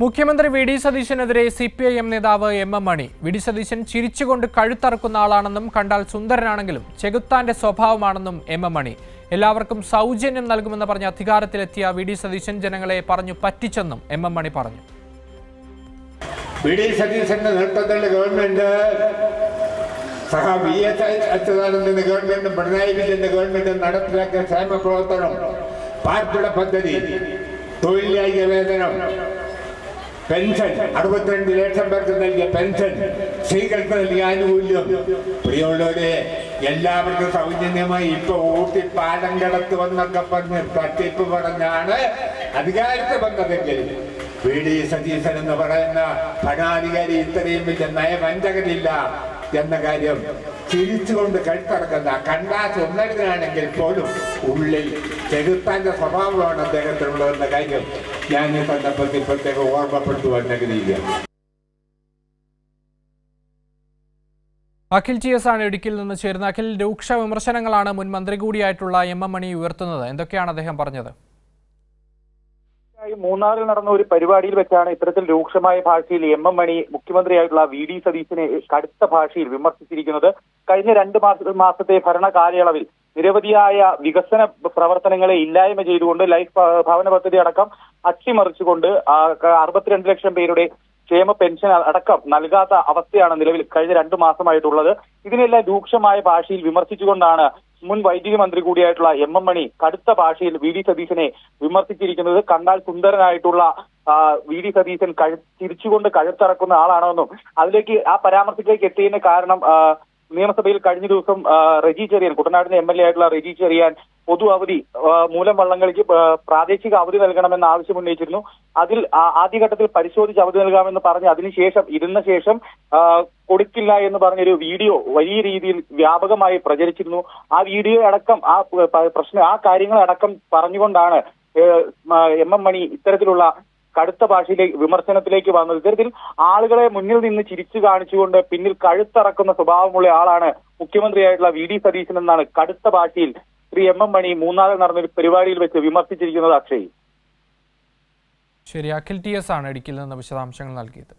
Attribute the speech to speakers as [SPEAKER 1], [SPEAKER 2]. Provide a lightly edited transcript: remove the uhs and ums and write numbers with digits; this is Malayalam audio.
[SPEAKER 1] മുഖ്യമന്ത്രി വി ഡി സതീശനെതിരെ സിപിഐഎം നേതാവ് എം മണി. വി ഡി സതീശൻ ചിരിച്ചുകൊണ്ട് കഴുത്തറക്കുന്ന ആളാണെന്നും കണ്ടാൽ സുന്ദരനാണെങ്കിലും ചെകുത്താന്റെ സ്വഭാവമാണെന്നും എം മണി. എല്ലാവർക്കും സൗജന്യം നൽകുമെന്ന് പറഞ്ഞ് അധികാരത്തിലെത്തിയ വി ഡി സതീശൻ ജനങ്ങളെ പറഞ്ഞു പറ്റിച്ചെന്നും എം മണി പറഞ്ഞു.
[SPEAKER 2] വി ഡി സതീശന്റെ നേതൃത്വത്തിലുള്ള ഗവൺമെന്റ് വി എസ് അച്യുതാനന്ദന്റെ ഗവൺമെന്റും പിണറായി വിജയന്റെ ഗവൺമെന്റും നടപ്പിലാക്കിയ ക്ഷേമ പ്രവർത്തനം, പാർപ്പിട പദ്ധതി, തൊഴിലാളിക വേതനം, പെൻഷൻ, 62 ലക്ഷം പേർക്ക് നൽകിയ പെൻഷൻ, സ്ത്രീകൾക്ക് നൽകിയ ആനുകൂല്യം, പ്രിയമുള്ളവരെ എല്ലാവർക്കും സൗജന്യമായി ഇപ്പൊ ഊട്ടി പാലം കടത്ത് വന്നൊക്കെ പറഞ്ഞ് തട്ടിപ്പ് പറഞ്ഞാണ് അധികാരത്തിൽ വന്നതെങ്കിൽ വി ഡി സതീശൻ എന്ന് പറയുന്ന ഭരണാധികാരി ഇത്രയും വലിയ നയവഞ്ചകരില്ല എന്ന കാര്യം ചിരിച്ചുകൊണ്ട് കഴുത്തറക്കുന്ന, കണ്ടാ സുന്ദരനാണെങ്കിൽ പോലും ഉള്ളിൽ ചെകുത്താന്റെ സ്വഭാവമാണ് അദ്ദേഹത്തിനുള്ളതെന്ന കാര്യം ഞാൻ ഈ സന്ദർഭത്തിൽ പ്രത്യേകം ഓർമ്മപ്പെടുത്തുവാൻ ആഗ്രഹിക്കുകയാണ്.
[SPEAKER 1] അഖിൽ ടി എസ് ആണ് ഇടുക്കിയിൽ നിന്ന് ചേരുന്ന. അഖിൽ, രൂക്ഷ വിമർശനങ്ങളാണ് മുൻ മന്ത്രി കൂടിയായിട്ടുള്ള എം മണി ഉയർത്തുന്നത്. എന്തൊക്കെയാണ് അദ്ദേഹം പറഞ്ഞത്?
[SPEAKER 3] മൂന്നാറിൽ നടന്ന ഒരു പരിപാടിയിൽ വെച്ചാണ് ഇത്തരത്തിൽ രൂക്ഷമായ ഭാഷയിൽ എം മണി മുഖ്യമന്ത്രിയായിട്ടുള്ള വി ഡി സതീശനെ കടുത്ത ഭാഷയിൽ വിമർശിച്ചിരിക്കുന്നത്. കഴിഞ്ഞ 2 മാസത്തെ ഭരണ കാലയളവിൽ നിരവധിയായ വികസന പ്രവർത്തനങ്ങളെ ഇല്ലായ്മ ചെയ്തുകൊണ്ട് ലൈഫ് ഭവന പദ്ധതി അടക്കം അട്ടിമറിച്ചുകൊണ്ട് 62 ലക്ഷം പേരുടെ ക്ഷേമ പെൻഷൻ അടക്കം നൽകാത്ത അവസ്ഥയാണ് നിലവിൽ കഴിഞ്ഞ 2 മാസമായിട്ടുള്ളത്. ഇതിനെല്ലാം രൂക്ഷമായ ഭാഷയിൽ വിമർശിച്ചുകൊണ്ടാണ് മുൻ വൈദ്യുതി മന്ത്രി കൂടിയായിട്ടുള്ള എം മണി കടുത്ത ഭാഷയിൽ വി ഡി സതീശനെ വിമർശിച്ചിരിക്കുന്നത്. കണ്ടാൽ സുന്ദരനായിട്ടുള്ള വി ഡി സതീശൻ ചിരിച്ചുകൊണ്ട് കഴുത്തറക്കുന്ന ആളാണെന്നും ആ പരാമർശത്തിലേക്ക് എത്തിയതിന് കാരണം നിയമസഭയിൽ കഴിഞ്ഞ ദിവസം റെജി ചെറിയാൻ, കുട്ടനാടിന്റെ MLA ആയിട്ടുള്ള റെജി ചെറിയാൻ പൊതു അവധി മൂലം വള്ളങ്ങൾക്ക് പ്രാദേശിക അവധി നൽകണമെന്ന ആവശ്യം ഉന്നയിച്ചിരുന്നു. അതിൽ ആദ്യഘട്ടത്തിൽ പരിശോധിച്ച് അവധി നൽകാമെന്ന് പറഞ്ഞ് അതിനുശേഷം ഇരുന്ന ശേഷം കൊടുക്കില്ല എന്ന് പറഞ്ഞൊരു വീഡിയോ വലിയ രീതിയിൽ വ്യാപകമായി പ്രചരിച്ചിരുന്നു. ആ വീഡിയോ അടക്കം ആ കാര്യങ്ങളടക്കം പറഞ്ഞുകൊണ്ടാണ് എം മണി ഇത്തരത്തിലുള്ള കടുത്ത ഭാഷയിലേക്ക് വിമർശനത്തിലേക്ക് വന്നത്. ഇത്തരത്തിൽ ആളുകളെ മുന്നിൽ നിന്ന് ചിരിച്ചു കാണിച്ചുകൊണ്ട് പിന്നിൽ കഴുത്തറക്കുന്ന സ്വഭാവമുള്ള ആളാണ് മുഖ്യമന്ത്രിയായിട്ടുള്ള വി ഡി സതീശൻ എന്നാണ് കടുത്ത ഭാഷയിൽ ശ്രീ എം മണി മൂന്നാറിൽ നടന്നൊരു പരിപാടിയിൽ വെച്ച് വിമർശിച്ചിരിക്കുന്നത്. അക്ഷയ്.
[SPEAKER 1] ശരി, അഖിൽ ടി എസ് ആണ് ഇടുക്കിയിൽ നിന്ന് വിശദാംശങ്ങൾ നൽകിയത്.